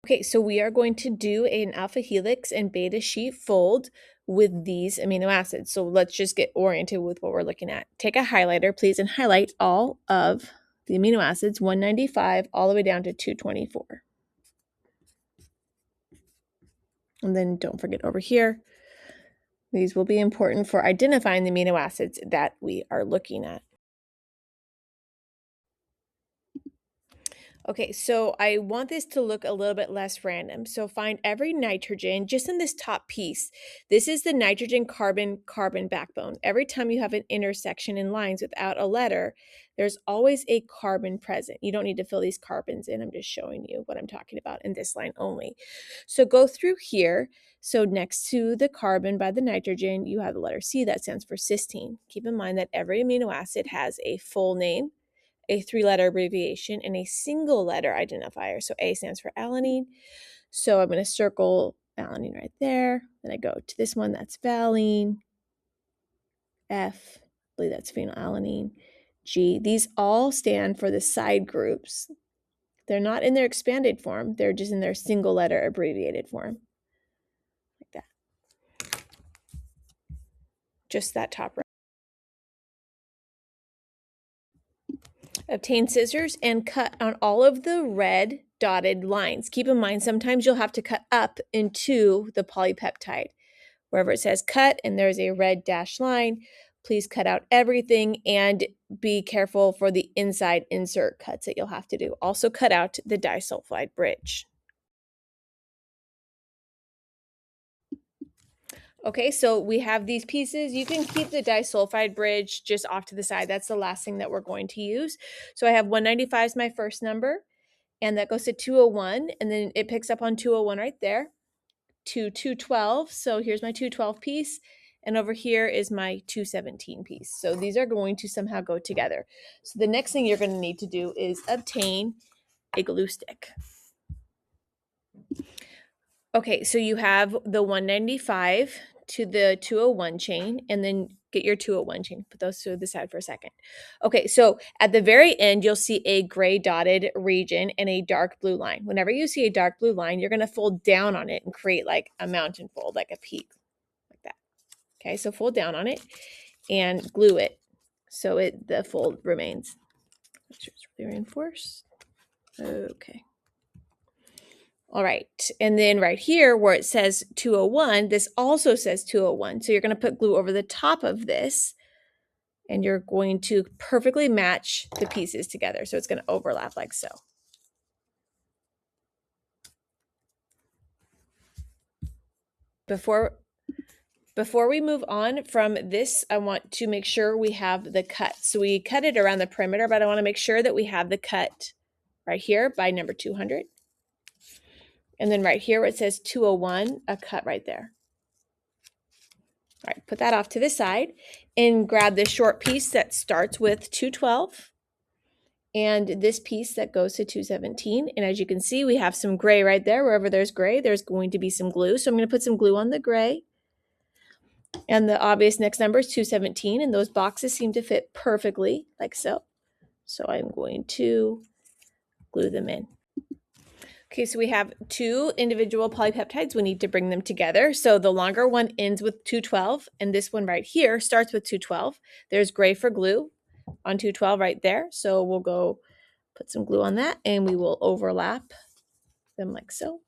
Okay, so we are going to do an alpha helix and beta sheet fold with these amino acids. So let's just get oriented with what we're looking at. Take a highlighter, please, and highlight all of the amino acids, 195 all the way down to 224. And then don't forget over here, these will be important for identifying the amino acids that we are looking at. Okay, so I want this to look a little bit less random. So find every nitrogen just in this top piece. This is the nitrogen carbon backbone. Every time you have an intersection in lines without a letter, there's always a carbon present. You don't need to fill these carbons in. I'm just showing you what I'm talking about in this line only. So go through here. So next to the carbon by the nitrogen, you have the letter C that stands for cysteine. Keep in mind that every amino acid has a full name, a 3-letter abbreviation, and a single letter identifier. So A stands for alanine. So I'm going to circle alanine right there. Then I go to this one, that's valine. F, I believe that's phenylalanine. G, these all stand for the side groups. They're not in their expanded form. They're just in their single letter abbreviated form. Like that. Just that top right. Obtain scissors and cut on all of the red dotted lines. Keep in mind, sometimes you'll have to cut up into the polypeptide. Wherever it says cut and there's a red dashed line, please cut out everything and be careful for the inside insert cuts that you'll have to do. Also cut out the disulfide bridge. Okay, so we have these pieces. You can keep the disulfide bridge just off to the side. That's the last thing that we're going to use. So I have 195 is my first number, and that goes to 201, and then it picks up on 201 right there to 212. So here's my 212 piece, and over here is my 217 piece. So these are going to somehow go together. So the next thing you're going to need to do is obtain a glue stick. Okay, so you have the 195 to the 201 chain, and then get your 201 chain. Put those to the side for a second. Okay, so at the very end, you'll see a gray dotted region and a dark blue line. Whenever you see a dark blue line, you're going to fold down on it and create like a mountain fold, like a peak, like that. Okay, so fold down on it and glue it so the fold remains. Make sure it's really reinforced. Okay. All right, and then right here where it says 201, this also says 201. So you're going to put glue over the top of this, and you're going to perfectly match the pieces together. So it's going to overlap like so. Before we move on from this, I want to make sure we have the cut. So we cut it around the perimeter, but I want to make sure that we have the cut right here by number 200. And then right here where it says 201, a cut right there. All right, put that off to the side and grab this short piece that starts with 212 and this piece that goes to 217. And as you can see, we have some gray right there. Wherever there's gray, there's going to be some glue. So I'm going to put some glue on the gray. And the obvious next number is 217, and those boxes seem to fit perfectly like so. So I'm going to glue them in. Okay, so we have two individual polypeptides. We need to bring them together. So the longer one ends with 212, and this one right here starts with 212. There's gray for glue on 212 right there. So we'll go put some glue on that, and we will overlap them like so.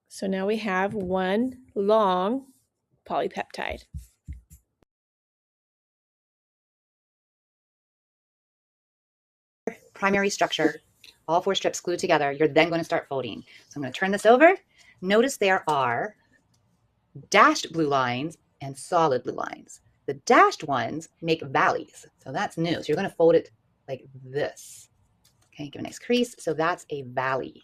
So now we have one long polypeptide. Primary structure, all 4 strips glued together. You're then going to start folding. So I'm going to turn this over. Notice there are dashed blue lines and solid blue lines. The dashed ones make valleys. So that's new. So you're going to fold it like this. Okay, give a nice crease. So that's a valley.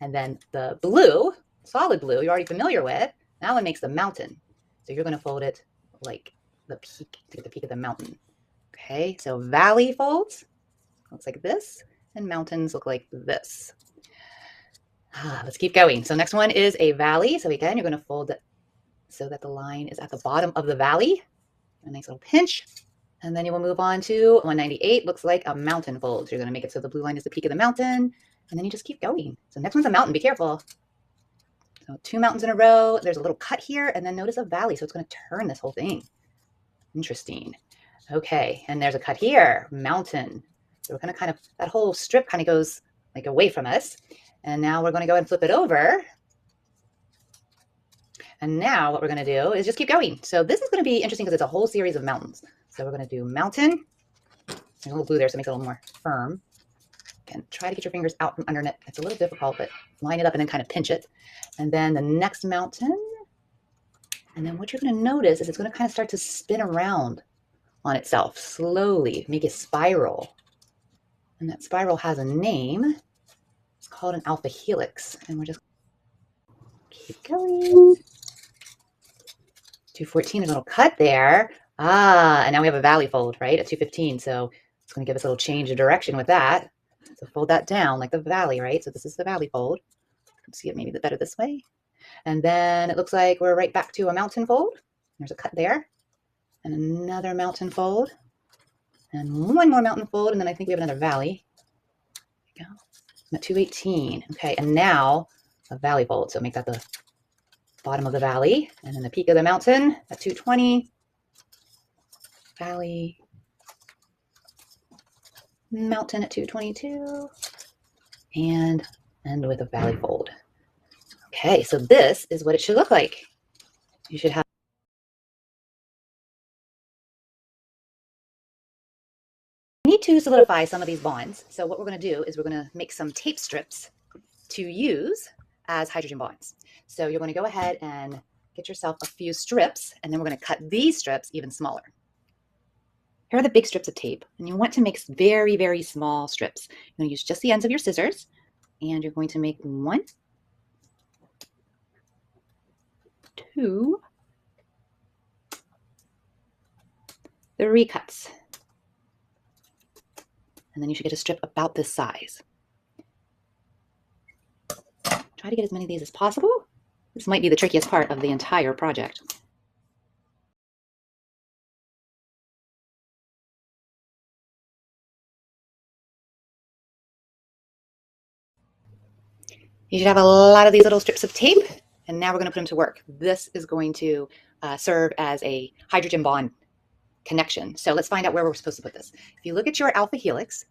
And then the blue, solid blue, you're already familiar with. That one makes the mountain. So you're going to fold it like the peak, to get the peak of the mountain. Okay, so valley folds looks like this, and mountains look like this. Let's keep going. So next one is a valley. So again, you're going to fold it so that the line is at the bottom of the valley. A nice little pinch. And then you will move on to 198. Looks like a mountain fold. So you're going to make it so the blue line is the peak of the mountain. and then you just keep going. So next one's a mountain. Be careful. So 2 mountains in a row. There's a little cut here, and then notice a valley. So it's going to turn this whole thing. Interesting. Okay, and there's a cut here, mountain. So we're going to kind of, that whole strip kind of goes like away from us. And now we're going to go and flip it over. And now what we're going to do is just keep going. So this is going to be interesting because it's a whole series of mountains. So we're going to do mountain. There's a little glue there, so it makes it a little more firm. And try to get your fingers out from underneath. It's a little difficult, but line it up and then kind of pinch it. And then the next mountain. And then what you're going to notice is it's going to kind of start to spin around on itself slowly, make a spiral. And that spiral has a name. It's called an alpha helix. And we're just keep going. 214, a little cut there. And now we have a valley fold, right, at 215. So it's going to give us a little change of direction with that. So fold that down like the valley, right? So this is the valley fold. You can see it maybe a bit better this way. And then it looks like we're right back to a mountain fold. There's a cut there. And another mountain fold. And one more mountain fold. And then I think we have another valley. There we go. I'm at 218. Okay, and now a valley fold. So make that the bottom of the valley. And then the peak of the mountain at 220. Valley. Mountain at 222. And end with a valley fold. Okay, so this is what it should look like. You should have. We need to solidify some of these bonds. So what we're going to do is we're going to make some tape strips to use as hydrogen bonds. So you're going to go ahead and get yourself a few strips, and then we're going to cut these strips even smaller. Here are the big strips of tape, and you want to make very, very small strips. You're going to use just the ends of your scissors, and you're going to make 1, 2, 3 cuts. And then you should get a strip about this size. Try to get as many of these as possible. This might be the trickiest part of the entire project. You should have a lot of these little strips of tape, and now we're going to put them to work. This is going to serve as a hydrogen bond connection. So let's find out where we're supposed to put this. If you look at your alpha helix,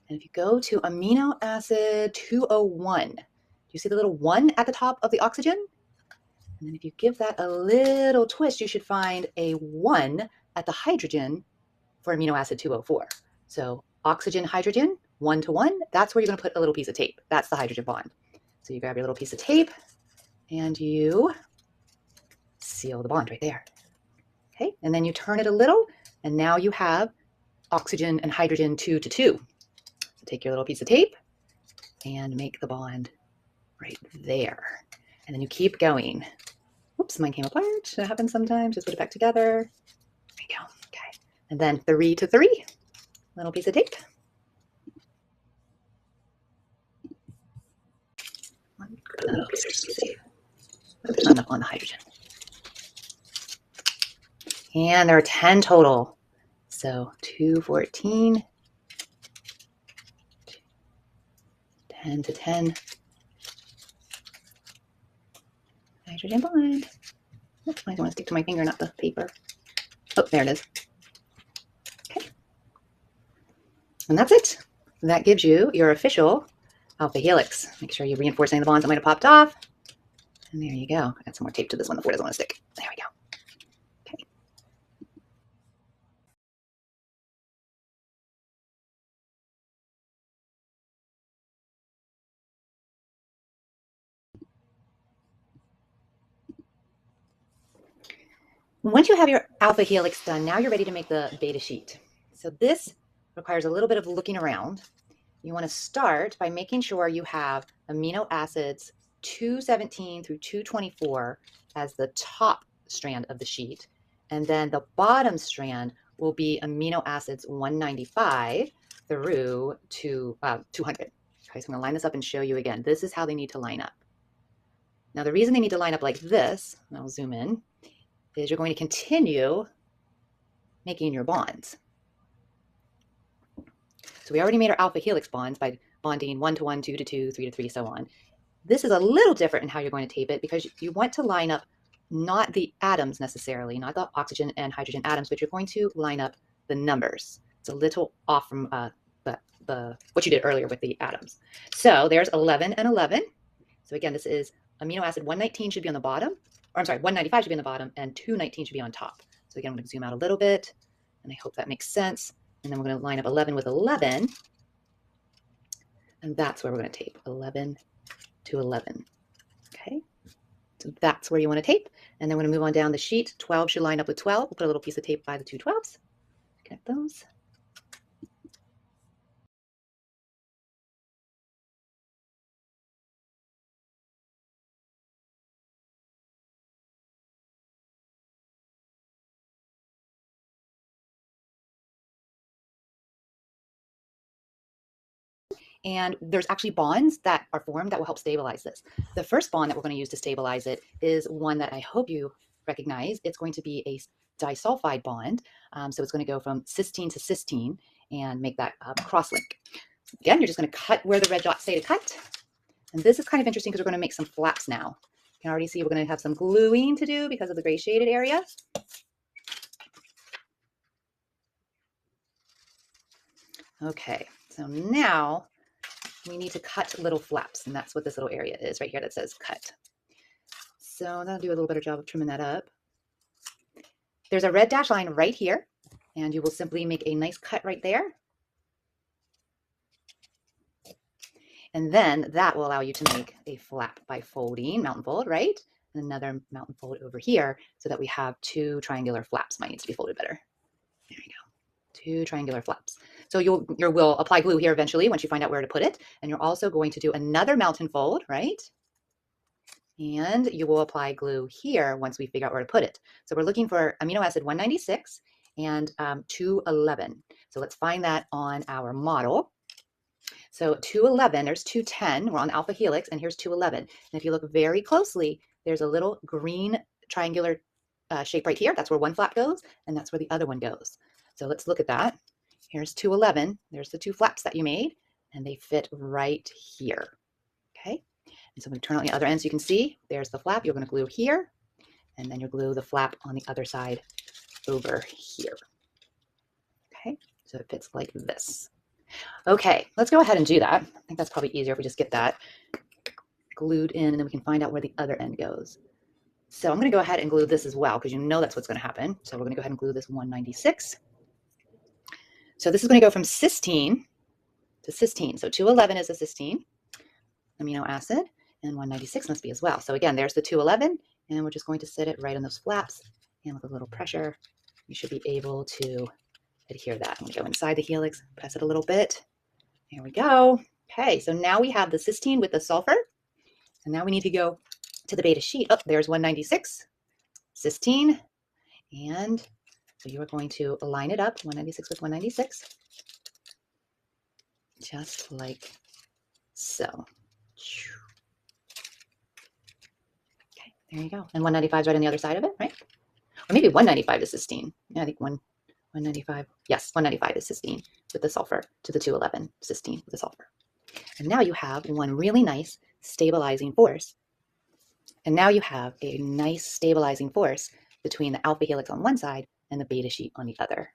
and if you go to amino acid 201, do you see the little 1 at the top of the oxygen? And then if you give that a little twist, you should find a 1 at the hydrogen for amino acid 204. So oxygen, hydrogen, 1 to 1, that's where you're going to put a little piece of tape. That's the hydrogen bond. So you grab your little piece of tape and you seal the bond right there. Okay, and then you turn it a little, and now you have oxygen and hydrogen 2 to 2. So take your little piece of tape and make the bond right there. And then you keep going. Oops, mine came apart. That happens sometimes. Just put it back together. There you go. Okay. And then 3 to 3, little piece of tape. On the hydrogen. And there are 10 total. So 214, 10 to 10. Hydrogen bond. Oops, I don't want to stick to my finger, not the paper. Oh, there it is. Okay. And that's it. That gives you your official alpha helix. Make sure you reinforce any of the bonds that might have popped off. And there you go. Add some more tape to this one before it doesn't want to stick. There we go. Okay. Once you have your alpha helix done, now you're ready to make the beta sheet. So this requires a little bit of looking around. You want to start by making sure you have amino acids 217 through 224 as the top strand of the sheet. And then the bottom strand will be amino acids 195 through to 200. Okay, so I'm going to line this up and show you again. This is how they need to line up. Now, the reason they need to line up like this, and I'll zoom in, is you're going to continue making your bonds. So we already made our alpha helix bonds by bonding 1 to 1, 2 to 2, 3 to 3, so on. This is a little different in how you're going to tape it because you want to line up not the atoms necessarily, not the oxygen and hydrogen atoms, but you're going to line up the numbers. It's a little off from what you did earlier with the atoms. So there's 11 and 11. So again, this is amino acid 119 should be on the bottom, or I'm sorry, 195 should be on the bottom, and 219 should be on top. So again, I'm going to zoom out a little bit, and I hope that makes sense. And then we're going to line up 11 with 11, and that's where we're going to tape 11 to 11. Okay, so that's where you want to tape. And then we're going to move on down the sheet. 12 should line up with 12. We'll put a little piece of tape by the two 12s. Connect those. And there's actually bonds that are formed that will help stabilize this. The first bond that we're going to use to stabilize it is one that I hope you recognize. It's going to be a disulfide bond. So it's going to go from cysteine to cysteine and make that cross link. Again, you're just going to cut where the red dots say to cut. And this is kind of interesting because we're going to make some flaps now. You can already see we're going to have some gluing to do because of the gray shaded area. Okay, so now we need to cut little flaps, and that's what this little area is right here that says cut. So that'll do a little better job of trimming that up. There's a red dash line right here, and you will simply make a nice cut right there. And then that will allow you to make a flap by folding, mountain fold, right? And another mountain fold over here so that we have two triangular flaps. Mine needs to be folded better. There you go. Two triangular flaps. So you will apply glue here eventually once you find out where to put it. And you're also going to do another mountain fold, right? And you will apply glue here once we figure out where to put it. So we're looking for amino acid 196 and 211. So let's find that on our model. So 211, there's 210, we're on alpha helix, and here's 211. And if you look very closely, there's a little green triangular shape right here. That's where one flap goes, and that's where the other one goes. So let's look at that. Here's 211. There's the two flaps that you made, and they fit right here. Okay. And so I'm going to turn on the other end so you can see there's the flap. You're going to glue here, and then you glue the flap on the other side over here. Okay. So it fits like this. Okay. Let's go ahead and do that. I think that's probably easier if we just get that glued in, and then we can find out where the other end goes. So I'm going to go ahead and glue this as well because you know that's what's going to happen. So we're going to go ahead and glue this 196. So this is going to go from cysteine to cysteine. So 211 is a cysteine amino acid, and 196 must be as well. So again, there's the 211, and we're just going to set it right on those flaps. And with a little pressure, you should be able to adhere that. I'm going to go inside the helix, press it a little bit. There we go. Okay, so now we have the cysteine with the sulfur. And now we need to go to the beta sheet. Oh, there's 196, cysteine, and so you are going to line it up, 196 with 196, just like so. Okay, there you go. And 195 is right on the other side of it, right? Or maybe 195 is cysteine. Yeah, I think 195. Yes, 195 is cysteine with the sulfur to the 211 cysteine with the sulfur. And now you have one really nice stabilizing force. And now you have a nice stabilizing force between the alpha helix on one side and the beta sheet on the other.